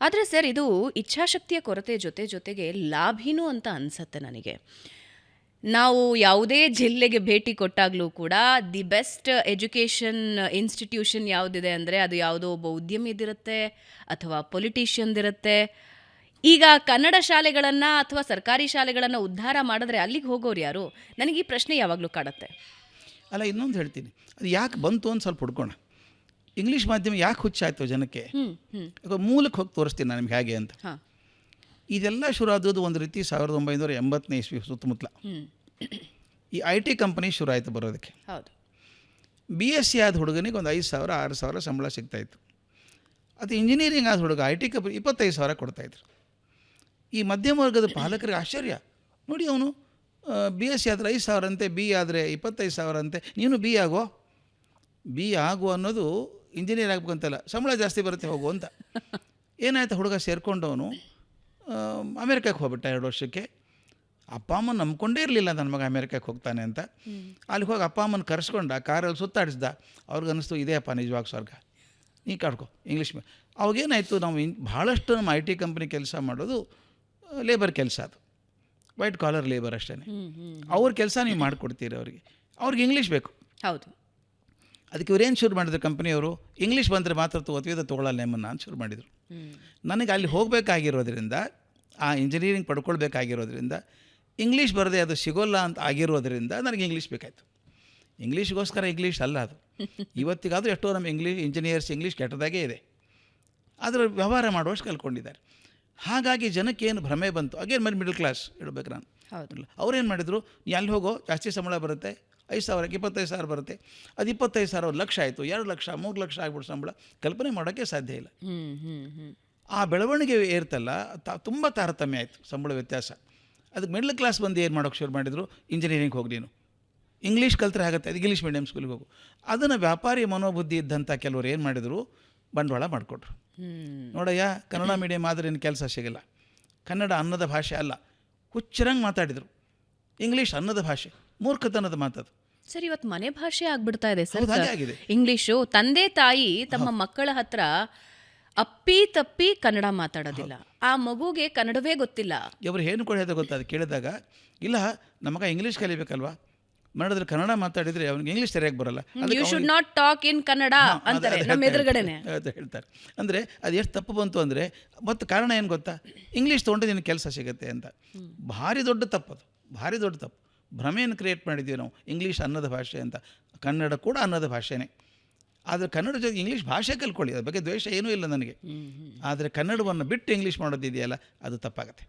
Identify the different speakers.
Speaker 1: ಆದರೆ ಸರ್, ಇದು ಇಚ್ಛಾಶಕ್ತಿಯ ಕೊರತೆ ಜೊತೆಗೆ ಲಾಭಿನೂ ಅಂತ ಅನಿಸುತ್ತೆ ನನಗೆ. ನಾವು ಯಾವುದೇ ಜಿಲ್ಲೆಗೆ ಭೇಟಿ ಕೊಟ್ಟಾಗಲೂ ಕೂಡ ದಿ ಬೆಸ್ಟ್ ಎಜುಕೇಷನ್ ಇನ್ಸ್ಟಿಟ್ಯೂಷನ್ ಯಾವುದಿದೆ ಅಂದರೆ ಅದು ಯಾವುದೋ ಒಬ್ಬ ಉದ್ಯಮಿದಿರುತ್ತೆ ಅಥವಾ ಪೊಲಿಟಿಷಿಯನ್ದಿರುತ್ತೆ. ಈಗ ಕನ್ನಡ ಶಾಲೆಗಳನ್ನು ಅಥವಾ ಸರ್ಕಾರಿ ಶಾಲೆಗಳನ್ನು ಉದ್ಧಾರ ಮಾಡಿದ್ರೆ ಅಲ್ಲಿಗೆ ಹೋಗೋರು ಯಾರು? ನನಗೆ ಈ ಪ್ರಶ್ನೆ ಯಾವಾಗಲೂ ಕಾಡುತ್ತೆ.
Speaker 2: ಅಲ್ಲ, ಇನ್ನೊಂದು ಹೇಳ್ತೀನಿ, ಅದು ಯಾಕೆ ಬಂತು ಅಂತ ಸ್ವಲ್ಪ ಹುಡ್ಕೋಣ. ಇಂಗ್ಲೀಷ್ ಮಾಧ್ಯಮ ಯಾಕೆ ಹುಚ್ಚಾಯ್ತು ಜನಕ್ಕೆ? ಮೂಲಕ್ಕೆ ಹೋಗಿ ತೋರಿಸ್ತೀನಿ ನಾನು ನಿಮ್ಗೆ ಹೇಗೆ ಅಂತ. ಇದೆಲ್ಲ ಶುರು ಆದದ್ದು ಒಂದು ರೀತಿ 1980ನೇ ಇಸ್ವಿ ಸುತ್ತಮುತ್ತಲ. ಈ IT ಕಂಪನಿ ಶುರು ಆಯಿತು ಬರೋದಕ್ಕೆ.
Speaker 1: ಹೌದು.
Speaker 2: BSc ಆದ ಹುಡುಗನಿಗೆ ಒಂದು 5,000 6,000 ಸಂಬಳ ಸಿಗ್ತಾಯಿತ್ತು. ಅದು ಇಂಜಿನಿಯರಿಂಗ್ ಆದ ಹುಡುಗ IT ಕಂಪನಿ 25,000 ಕೊಡ್ತಾಯಿದ್ರು. ಈ ಮಧ್ಯಮ ವರ್ಗದ ಪಾಲಕರಿಗೆ ಆಶ್ಚರ್ಯ. ನೋಡಿ, ಅವನು BSc ಆದರೆ 5,000 ಅಂತೆ, BE ಆದರೆ 25,000 ಅಂತೆ, ನೀನು BE ಆಗೋ. BE ಆಗು ಅನ್ನೋದು ಇಂಜಿನಿಯರ್ ಆಗ್ಬೇಕಂತಲ್ಲ, ಸಂಬಳ ಜಾಸ್ತಿ ಬರುತ್ತೆ ಹೋಗು ಅಂತ. ಏನಾಯ್ತು, ಹುಡುಗ ಸೇರಿಕೊಂಡವನು ಅಮೇರಿಕಕ್ಕೆ ಹೋಗ್ಬಿಟ್ಟ 2 ವರ್ಷಕ್ಕೆ. ಅಪ್ಪ ಅಮ್ಮನ ನಂಬ್ಕೊಂಡೇ ಇರಲಿಲ್ಲ ನನ್ನ ಮಗ ಅಮೇರಿಕಕ್ಕೆ ಹೋಗ್ತಾನೆ ಅಂತ. ಅಲ್ಲಿಗೆ ಹೋಗಿ ಅಪ್ಪ ಅಮ್ಮನ ಕರೆಸ್ಕೊಂಡ, ಕಾರಲ್ಲಿ ಸುತ್ತಾಡಿಸ್ದ. ಅವ್ರಿಗನ್ನಿಸ್ತು ಇದೇಪ್ಪ ನಿಜವಾಗ ಸ್ವರ್ಗ, ನೀ ಕಾಡ್ಕೊ ಇಂಗ್ಲೀಷ್ ಮೇಲೆ. ಅವಾಗೇನಾಯಿತು, ನಾವು ಭಾಳಷ್ಟು ನಮ್ಮ IT ಕಂಪ್ನಿ ಕೆಲಸ ಮಾಡೋದು ಲೇಬರ್ ಕೆಲಸ, ಅದು ವೈಟ್ ಕಾಲರ್ ಲೇಬರ್ ಅಷ್ಟೇ. ಅವ್ರ ಕೆಲಸ ನೀವು ಮಾಡಿಕೊಡ್ತೀರಿ ಅವ್ರಿಗೆ ಇಂಗ್ಲೀಷ್ ಬೇಕು.
Speaker 1: ಹೌದು.
Speaker 2: ಅದಕ್ಕೆ ಇವ್ರೇನು ಶುರು ಮಾಡಿದ್ರು ಕಂಪ್ನಿಯವರು, ಇಂಗ್ಲೀಷ್ ಬಂದರೆ ಮಾತ್ರ ತೊಗೋತೀವಿ, ಅದು ತೊಗೊಳ್ಳಲ್ಲ ನಿಮ್ಮನ್ನು ಅಂತ ಶುರು ಮಾಡಿದರು. ನನಗೆ ಅಲ್ಲಿ ಹೋಗಬೇಕಾಗಿರೋದ್ರಿಂದ, ಆ ಇಂಜಿನಿಯರಿಂಗ್ ಪಡ್ಕೊಳ್ಬೇಕಾಗಿರೋದ್ರಿಂದ, ಇಂಗ್ಲೀಷ್ ಬರದೆ ಅದು ಸಿಗೋಲ್ಲ ಅಂತ ಆಗಿರೋದ್ರಿಂದ ನನಗೆ ಇಂಗ್ಲೀಷ್ ಬೇಕಾಯಿತು. ಇಂಗ್ಲೀಷ್ಗೋಸ್ಕರ ಇಂಗ್ಲೀಷ್ ಅಲ್ಲ ಅದು. ಇವತ್ತಿಗಾದರೂ ಎಷ್ಟೋ ನಮ್ಮ ಇಂಜಿನಿಯರ್ಸ್ ಇಂಗ್ಲೀಷ್ ಕೆಟ್ಟದಾಗೇ ಇದೆ, ಆದರೆ ವ್ಯವಹಾರ ಮಾಡುವಷ್ಟು ಕಲ್ತ್ಕೊಂಡಿದ್ದಾರೆ. ಹಾಗಾಗಿ ಜನಕ್ಕೆ ಏನು ಭ್ರಮೆ ಬಂತು, ಅಗೇನ್ ಮಿಡಲ್ ಕ್ಲಾಸ್ ಇಡಬೇಕು ನಾನು. ಅವ್ರೇನು ಮಾಡಿದರು, ನೀ ಅಲ್ಲಿ ಹೋಗೋ, ಜಾಸ್ತಿ ಸಂಬಳ ಬರುತ್ತೆ, 5,000ಕ್ಕೆ 25,000 ಬರುತ್ತೆ. ಅದು 25,000 1 ಲಕ್ಷ ಆಯಿತು, 2 ಲಕ್ಷ 3 ಲಕ್ಷ ಆಗ್ಬಿಟ್ಟು ಸಂಬಳ ಕಲ್ಪನೆ ಮಾಡೋಕ್ಕೆ ಸಾಧ್ಯ ಇಲ್ಲ. ಆ ಬೆಳವಣಿಗೆ ಏರ್ತಲ್ಲ, ತುಂಬ ತಾರತಮ್ಯ ಆಯಿತು, ಸಂಬಳ ವ್ಯತ್ಯಾಸ. ಅದಕ್ಕೆ ಮಿಡ್ಲ್ ಕ್ಲಾಸ್ ಬಂದು ಏನು ಮಾಡೋಕ್ಕೆ ಶುರು ಮಾಡಿದರು, ಇಂಜಿನಿಯರಿಂಗ್ ಹೋಗಿ ನೀನು ಇಂಗ್ಲೀಷ್ ಕಲ್ತ್ರೆ ಆಗುತ್ತೆ, ಅದು ಇಂಗ್ಲೀಷ್ ಮೀಡಿಯಮ್ ಸ್ಕೂಲಿಗೆ ಹೋಗು. ಅದನ್ನು ವ್ಯಾಪಾರಿ ಮನೋಬುದ್ಧಿ ಇದ್ದಂಥ ಕೆಲವರು ಏನು ಮಾಡಿದರು, ಬಂಡವಾಳ ಮಾಡಿಕೊಟ್ರು. ನೋಡಯ್ಯ, ಕನ್ನಡ ಮೀಡಿಯಮ್ ಆದರೆ ಇನ್ನು ಕೆಲಸ ಸಿಗಲ್ಲ, ಕನ್ನಡ ಅನ್ನದ ಭಾಷೆ ಅಲ್ಲ, ಹುಚ್ಚರಂಗೆ ಮಾತಾಡಿದರು. ಇಂಗ್ಲೀಷ್ ಅನ್ನದ ಭಾಷೆ, ಮೂರ್ಖತನದ ಮಾತದು.
Speaker 1: ಸರ್, ಇವತ್ತು ಮನೆ ಭಾಷೆ ಆಗ್ಬಿಡ್ತಾ ಇದೆ ಸರ್
Speaker 2: ಆಗಿದೆ
Speaker 1: ಇಂಗ್ಲೀಷು. ತಂದೆ ತಾಯಿ ತಮ್ಮ ಮಕ್ಕಳ ಹತ್ರ ಅಪ್ಪಿ ತಪ್ಪಿ ಕನ್ನಡ ಮಾತಾಡೋದಿಲ್ಲ, ಆ ಮಗುಗೆ ಕನ್ನಡವೇ ಗೊತ್ತಿಲ್ಲ.
Speaker 2: ಇವರು ಏನು ಕೂಡ ಹೇಳಿದ ಗೊತ್ತಾದ ಕೇಳಿದಾಗ, ಇಲ್ಲ ನಮ್ಮ ಮಗ ಇಂಗ್ಲೀಷ್ ಕಲಿಬೇಕಲ್ವಾ, ಮಾಡಿದ್ರೆ ಕನ್ನಡ ಮಾತಾಡಿದರೆ ಅವನಿಗೆ ಇಂಗ್ಲೀಷ್ ಸರಿಯಾಗಿ ಬರಲ್ಲ,
Speaker 1: you should not talk in Kannada ಅಂತಾರೆ ನಮ್ಮ ಎದುರುಗಡೆನೆ
Speaker 2: ಹೇಳ್ತಾರೆ. ಅಂದರೆ ಅದು ಎಷ್ಟು ತಪ್ಪು ಬಂತು ಅಂದರೆ, ಮತ್ತು ಕಾರಣ ಏನು ಗೊತ್ತಾ, ಇಂಗ್ಲೀಷ್ ತೊಗೊಂಡು ನಿನಗೆ ಕೆಲಸ ಸಿಗುತ್ತೆ ಅಂತ. ಭಾರಿ ದೊಡ್ಡ ತಪ್ಪದು, ಭಾರಿ ದೊಡ್ಡ ತಪ್ಪು. ಭ್ರಮೆಯನ್ನು ಕ್ರಿಯೇಟ್ ಮಾಡಿದ್ದೀವಿ ನಾವು, ಇಂಗ್ಲೀಷ್ ಅನ್ನದ ಭಾಷೆ ಅಂತ. ಕನ್ನಡ ಕೂಡ ಅನ್ನದ ಭಾಷೆನೇ. ಆದರೆ ಕನ್ನಡ ಜೊತೆ ಇಂಗ್ಲೀಷ್ ಭಾಷೆ ಕಲ್ತ್ಕೊಳ್ಳಿ, ಅದ್ರ ಬಗ್ಗೆ ದ್ವೇಷ ಏನೂ ಇಲ್ಲ ನನಗೆ. ಆದರೆ ಕನ್ನಡವನ್ನು ಬಿಟ್ಟು ಇಂಗ್ಲೀಷ್ ಮಾಡೋದಿದೆಯಲ್ಲ, ಅದು ತಪ್ಪಾಗುತ್ತೆ.